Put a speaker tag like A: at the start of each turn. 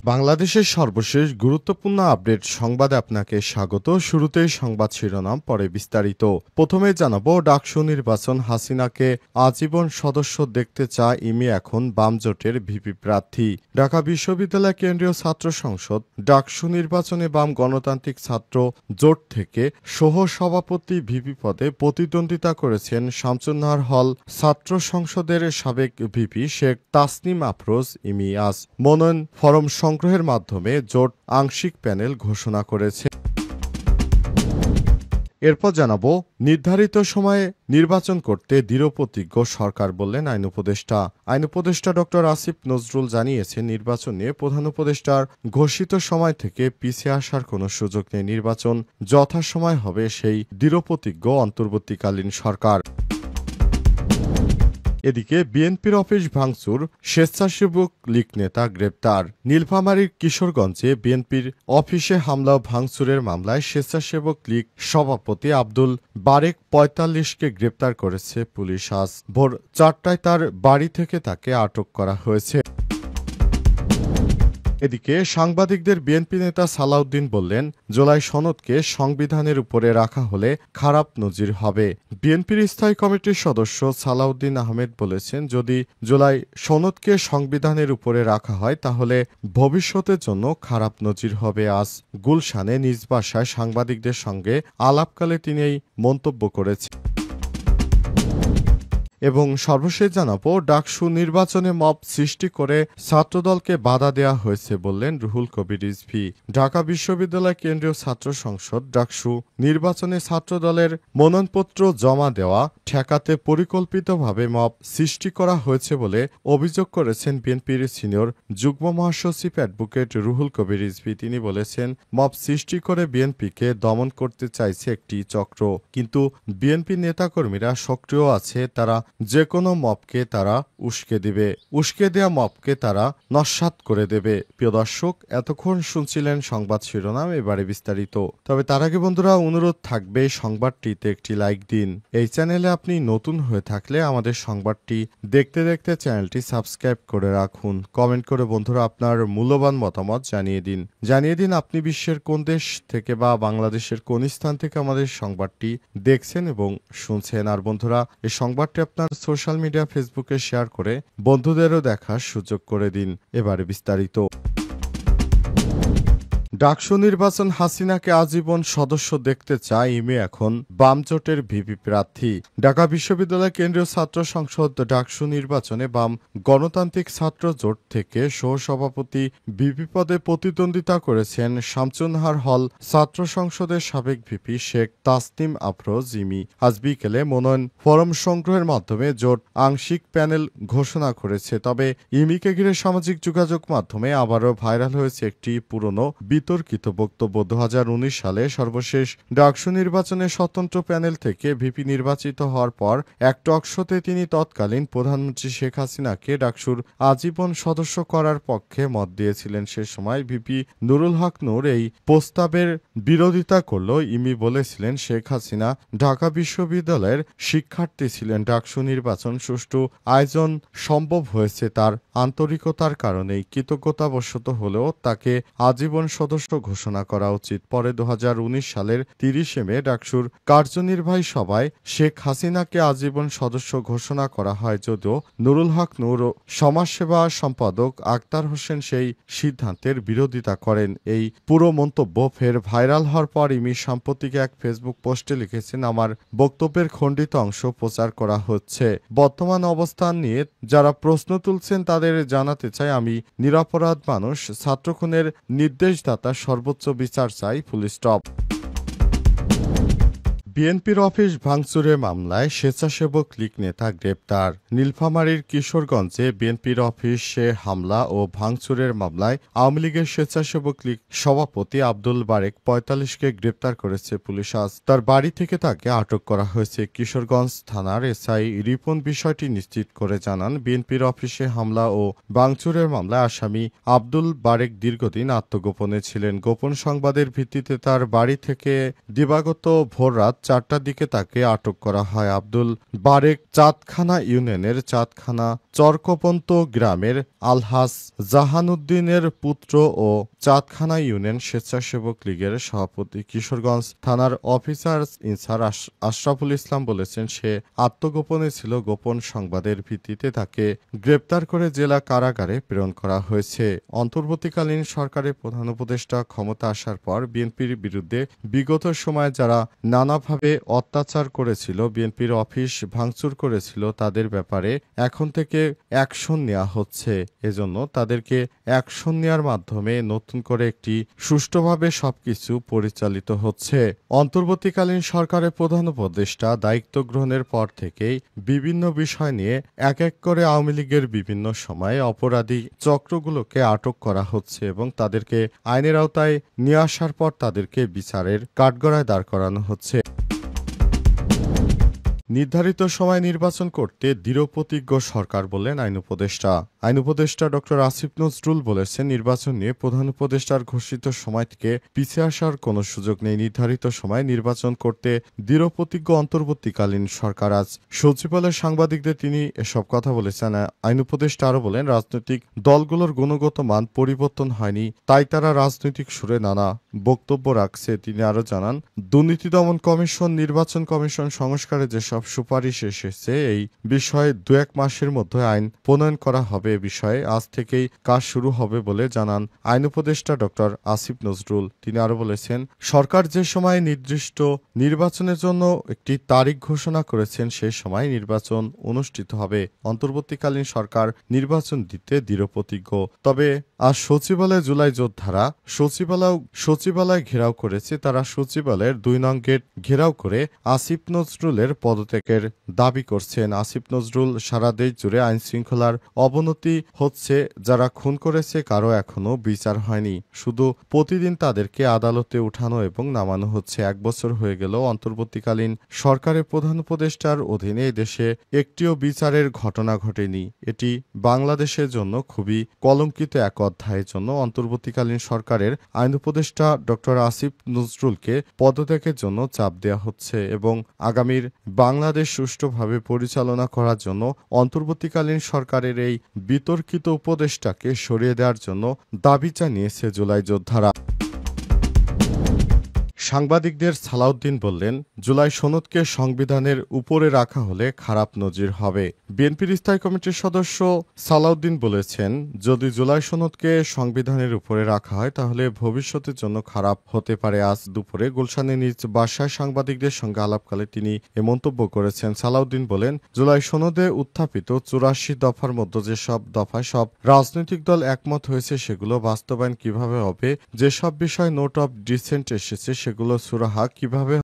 A: বাংলাদেশের সর্বশেষ গুরুত্বপূর্ণ আপডেট সংবাদে আপনাকে স্বাগত। শুরুতেই সংবাদ শিরোনাম, পরে বিস্তারিত। প্রথমে জানাবো, ডাকসু নির্বাচন, হাসিনাকে আজীবন সদস্য দেখতে চায় ইমি এখন বাম জোটের ভিপি প্রার্থী। ঢাকা বিশ্ববিদ্যালয় কেন্দ্রীয় ছাত্র সংসদ ডাকসু নির্বাচনে বাম গণতান্ত্রিক ছাত্র জোট থেকে সহ সভাপতি ভিপি পদে প্রতিদ্বন্দ্বিতা করেছেন শামসুন্নাহার হল ছাত্র সংসদের সাবেক ভিপি শেখ তাসনিম আফরোজ ইমি। আজ মনোনয়ন ফরম সংগ্রহের মাধ্যমে জোট আংশিক প্যানেল ঘোষণা করেছে। এরপর জানাবো, নির্ধারিত সময়ে নির্বাচন করতে দৃঢ়প্রতিজ্ঞ সরকার বললেন আইন উপদেষ্টা। আইন উপদেষ্টা ডক্টর আসিফ নজরুল জানিয়েছেন, নির্বাচন নিয়ে প্রধান উপদেষ্টার ঘোষিত সময় থেকে পিছিয়ে আসার কোনো সুযোগ নেই। নির্বাচন যথাসময় হবে, সেই দৃঢ়প্রতিজ্ঞ অন্তর্বর্তীকালীন সরকার। এদিকে বিএনপির অফিস ভাঙচুর, স্বেচ্ছাসেবক লীগ নেতা গ্রেপ্তার। নীলফামারীর কিশোরগঞ্জে বিএনপির অফিসে হামলা ও ভাঙচুরের মামলায় স্বেচ্ছাসেবক লীগ সভাপতি আব্দুল বারেক ৪৫কে গ্রেপ্তার করেছে পুলিশ। আজ ভোর ৪টায় তার বাড়ি থেকে তাকে আটক করা হয়েছে। এদিকে সাংবাদিকদের বিএনপি নেতা সালাউদ্দিন বললেন, জুলাই সনদকে সংবিধানের উপরে রাখা হলে খারাপ নজির হবে। বিএনপির স্থায়ী কমিটির সদস্য সালাউদ্দিন আহমেদ বলেছেন, যদি জুলাই সনদকে সংবিধানের উপরে রাখা হয় তাহলে ভবিষ্যতের জন্য খারাপ নজির হবে। আজ গুলশানে নিজ বাসায় সাংবাদিকদের সঙ্গে আলাপকালে তিনি এই মন্তব্য করেছেন। এবং সর্বশেষ জানাবো, ডাকসু নির্বাচনে মব সৃষ্টি করে ছাত্রদলকে বাধা দেওয়া হয়েছে বললেন রুহুল কবির রিজভী। ঢাকা বিশ্ববিদ্যালয় কেন্দ্রীয় ছাত্র সংসদ ডাকসু নির্বাচনে ছাত্রদলের মনোনয়নপত্র জমা দেওয়া ঠেকাতে পরিকল্পিতভাবে মব সৃষ্টি করা হয়েছে বলে অভিযোগ করেছেন বিএনপির সিনিয়র যুগ্ম মহাসচিব অ্যাডভোকেট রুহুল কবির রিজভী। তিনি বলেছেন, মব সৃষ্টি করে বিএনপিকে দমন করতে চাইছে একটি চক্র, কিন্তু বিএনপি নেতাকর্মীরা সক্রিয় আছে, তারা যে কোনো মবকে তারা উস্কে দেবে, উস্কে দেয়া মবকে তারা নস্যাৎ করে দেবে। প্রিয় দর্শক, এতক্ষণ শুনছিলেন সংবাদ শিরোনাম, এবারে বিস্তারিত। তবে তার আগে বন্ধুরা, অনুরোধ থাকবে সংবাদটিতে একটি লাইক দিন। এই চ্যানেলে আপনি নতুন হয়ে থাকলে আমাদের সংবাদটি দেখতে দেখতে চ্যানেলটি সাবস্ক্রাইব করে রাখুন। কমেন্ট করে বন্ধুরা আপনার মূল্যবান মতামত জানিয়ে দিন আপনি বিশ্বের কোন দেশ থেকে বা বাংলাদেশের কোন স্থান থেকে আমাদের সংবাদটি দেখছেন এবং শুনছেন। আর বন্ধুরা, এই সংবাদটি আপনার সোশ্যাল মিডিয়া ফেসবুকে শেয়ার করে বন্ধুদেরও দেখার সুযোগ করে দিন। এবারে বিস্তারিত। ডাকসু নির্বাচন, হাসিনাকে আজীবন সদস্য দেখতে চায় ইমি এখন বাম জোটের ভিপি প্রার্থী। ঢাকা বিশ্ববিদ্যালয় কেন্দ্রীয় ছাত্র সংসদ ডাকসু নির্বাচনে বাম গণতান্ত্রিক ছাত্র জোট থেকে সহসভাপতি ভিপি পদে প্রতিদ্বন্দ্বিতা করেছেন শামসুন্নাহার হল ছাত্র সংসদের সাবেক ভিপি শেখ তাসনিম আফরোজ ইমি। আজ বিকেলে মনোনয়ন ফরম সংগ্রহের মাধ্যমে জোট আংশিক প্যানেল ঘোষণা করেছে। তবে ইমিকে ঘিরে সামাজিক যোগাযোগ মাধ্যমে আবারও ভাইরাল হয়েছে একটি পুরনো বিতর্কিত বক্তব্য। ২০১৯ সালে সর্বশেষ ডাকসু নির্বাচনে স্বতন্ত্র প্যানেল থেকে ভিপি নির্বাচিত হওয়ার পর এক টকশোতে তিনি তৎকালীন প্রধানমন্ত্রী শেখ হাসিনাকে ডাকসুর আজীবন সদস্য করার পক্ষে মত দিয়েছিলেন। সে সময় ভিপি নুরুল হক নূর এই প্রস্তাবের বিরোধিতা করলেও ইমি বলেছিলেন, শেখ হাসিনা ঢাকা বিশ্ববিদ্যালয়ের শিক্ষার্থী ছিলেন। ডাকসু নির্বাচন সুষ্ঠু আয়োজন সম্ভব হয়েছে তার আন্তরিকতার কারণেই। কৃতজ্ঞতাবশত হলেও তাকে আজীবন সদস্য ঘোষণা করা উচিত। পরে ২০১৯ সালের ৩০ মে ডাকসুর কার্যনির্বাহী সভায় শেখ হাসিনাকে আজীবন সদস্য ঘোষণা করা হয়, যদিও নুরুল হক নূর ও সমাজসেবা সম্পাদক আক্তার হোসেন সেই সিদ্ধান্তের বিরোধিতা করেন। এই পুরো মন্তব্য ফের ভাইরাল হওয়ার পর ইমি সাম্প্রতিক এক ফেসবুক পোস্টে লিখেছেন, আমার বক্তব্যের খণ্ডিত অংশ প্রচার করা হচ্ছে। বর্তমান অবস্থান নিয়ে যারা প্রশ্ন তুলছেন তাদের জানাতে চাই, আমি নিরপরাধ মানুষ, ছাত্রখুনের নির্দেশদাতা, সর্বোচ্চ বিচার চাই, ফুল স্টপ। বিএনপির অফিস ভাঙচুরের মামলায় স্বেচ্ছাসেবক লীগ নেতা গ্রেপ্তার। নীলফামারীর কিশোরগঞ্জে বিএনপির অফিসে হামলা ও ভাঙচুরের মামলায় আওয়ামী লীগের স্বেচ্ছাসেবক লীগ সভাপতি আব্দুল বারেক ৪৫কে গ্রেপ্তার করেছে পুলিশ। আজ তার বাড়ি থেকে তাকে আটক করা হয়েছে। কিশোরগঞ্জ থানার এসআই রিপন বিষয়টি নিশ্চিত করে জানান, বিএনপির অফিসে হামলা ও ভাঙচুরের মামলায় আসামি আব্দুল বারেক দীর্ঘদিন আত্মগোপনে ছিলেন। গোপন সংবাদের ভিত্তিতে তার বাড়ি থেকে দিবাগত ভোররাত ৪টার দিকে তাকে আটক করা হয়। আব্দুল বারেক চাঁদখানা ইউনিয়নের চাঁদখানা চরকপন্ত গ্রামের আলহাজ জাহানুদ্দিনের পুত্র ও চাঁদখানা ইউনিয়ন স্বেচ্ছাসেবক লীগের সভাপতি কিশোরগঞ্জ থানার অফিসার ইনচার্জ আশরাফুল ইসলাম বলেছেন, সে আত্মগোপনে ছিল। গোপন সংবাদের ভিত্তিতে তাকে গ্রেপ্তার করে জেলা কারাগারে প্রেরণ করা হয়েছে। অন্তর্বর্তীকালীন সরকারের প্রধান উপদেষ্টা ক্ষমতা আসার পর বিএনপির বিরুদ্ধে বিগত সময়ে যারা নানাভাবে অত্যাচার করেছিল, বিএনপির অফিস ভাঙচুর করেছিল, তাদের ব্যাপারে এখন থেকে অ্যাকশন নেওয়া হচ্ছে। এজন্য তাদেরকে অ্যাকশন নেওয়ার মাধ্যমে নতুন করে একটি সুষ্ঠুভাবে সবকিছু পরিচালিত হচ্ছে। অন্তর্বর্তীকালীন সরকারের প্রধান উপদেষ্টা দায়িত্ব গ্রহণের পর থেকেই বিভিন্ন বিষয় নিয়ে এক এক করে আওয়ামী লীগের বিভিন্ন সময়ে অপরাধী চক্রগুলোকে আটক করা হচ্ছে এবং তাদেরকে আইনের আওতায় নিয়ে আসার পর তাদেরকে বিচারের কাঠগড়ায় দাঁড় করানো হচ্ছে। নির্ধারিত সময় নির্বাচন করতে দৃঢ়প্রতিজ্ঞ সরকার বললেন আইন উপদেষ্টা। আইন উপদেষ্টা ড আসিফ নজরুল বলেছেন, নির্বাচন নিয়ে প্রধান উপদেষ্টার ঘোষিত সময় থেকে পিছিয়ে আসার কোনো সুযোগ নেই। নির্ধারিত সময় নির্বাচন করতে দৃঢ়প্রতিজ্ঞ অন্তর্বর্তীকালীন সরকার। আজ সচিবালয়ে সাংবাদিকদের তিনি এসব কথা বলেছেন। আইন উপদেষ্টা আরও বলেন, রাজনৈতিক দলগুলোর গুণগত মান পরিবর্তন হয়নি, তাই তারা রাজনৈতিক সুরে নানা বক্তব্য রাখছে। তিনি আরও জানান, দুর্নীতি দমন কমিশন, নির্বাচন কমিশন সংস্কারে যেসব সুপারিশ এসেছে, এই বিষয়ে 2-1 মাসের মধ্যে আইন প্রণয়ন করা হবে। এ বিষয়ে আজ থেকেই কাজ শুরু হবে বলে জানান আইন উপদেষ্টা ড আসিফ নজরুল। তিনি আরও বলেছেন, সরকার যে সময় নির্দিষ্ট নির্বাচনের জন্য একটি তারিখ ঘোষণা করেছেন, সে সময় নির্বাচন অনুষ্ঠিত হবে। অন্তর্বর্তীকালীন সরকার নির্বাচন দিতে দৃঢ়প্রতিজ্ঞ। তবে আজ সচিবালয়ে জুলাই যোদ্ধারা সচিবালয় ঘেরাও করেছে। তারা সচিবালয়ের 2 নং গেট ঘেরাও করে আসিফ নজরুলের পদত্যাগের দাবি করছেন। আসিফ নজরুল, সারা দেশ জুড়ে আইন শৃঙ্খলার অবনতি হচ্ছে। যারা খুন করেছে কারো এখনো বিচার হয়নি, শুধু প্রতিদিন তাদেরকে আদালতে উঠানো এবং নামানো হচ্ছে। 1 বছর হয়ে গেল অন্তর্বর্তীকালীন সরকারের প্রধান উপদেষ্টার অধীনে দেশে একটিও বিচারের ঘটনা ঘটেনি। এটি বাংলাদেশের জন্য খুবই কলঙ্কিত এক অধ্যায়ের জন্য অন্তর্বর্তীকালীন সরকারের আইন উপদেষ্টা ড আসিফ নজরুলকে পদত্যাগের জন্য চাপ দেওয়া হচ্ছে এবং আগামীর বাংলাদেশ সুষ্ঠুভাবে পরিচালনা করার জন্য অন্তর্বর্তীকালীন সরকারের এই বিতর্কিত উপদেষ্টাকে সরিয়ে দেওয়ার জন্য দাবি জানিয়েছে জুলাই যোদ্ধারা। সাংবাদিকদের সালাউদ্দিন বললেন, জুলাই সনদকে সংবিধানের উপরে রাখা হলে খারাপ নজির হবে। বিএনপির স্থায়ী কমিটির সদস্য সালাউদ্দিন বলেছেন, যদি জুলাই সনদকে সংবিধানের উপরে রাখা হয় তাহলে ভবিষ্যতের জন্য খারাপ হতে পারে। আজ দুপুরে গুলশানে নিজ বাসায় সাংবাদিকদের সঙ্গে আলাপকালে তিনি এ মন্তব্য করেছেন। সালাউদ্দিন বলেন, জুলাই সনদে উত্থাপিত 84 দফার মধ্যে যেসব দফায় সব রাজনৈতিক দল একমত হয়েছে সেগুলো বাস্তবায়ন কিভাবে হবে, যেসব বিষয় নোট অব ডিসেন্ট এসেছে সেগুলো সুরাহা কিভাবে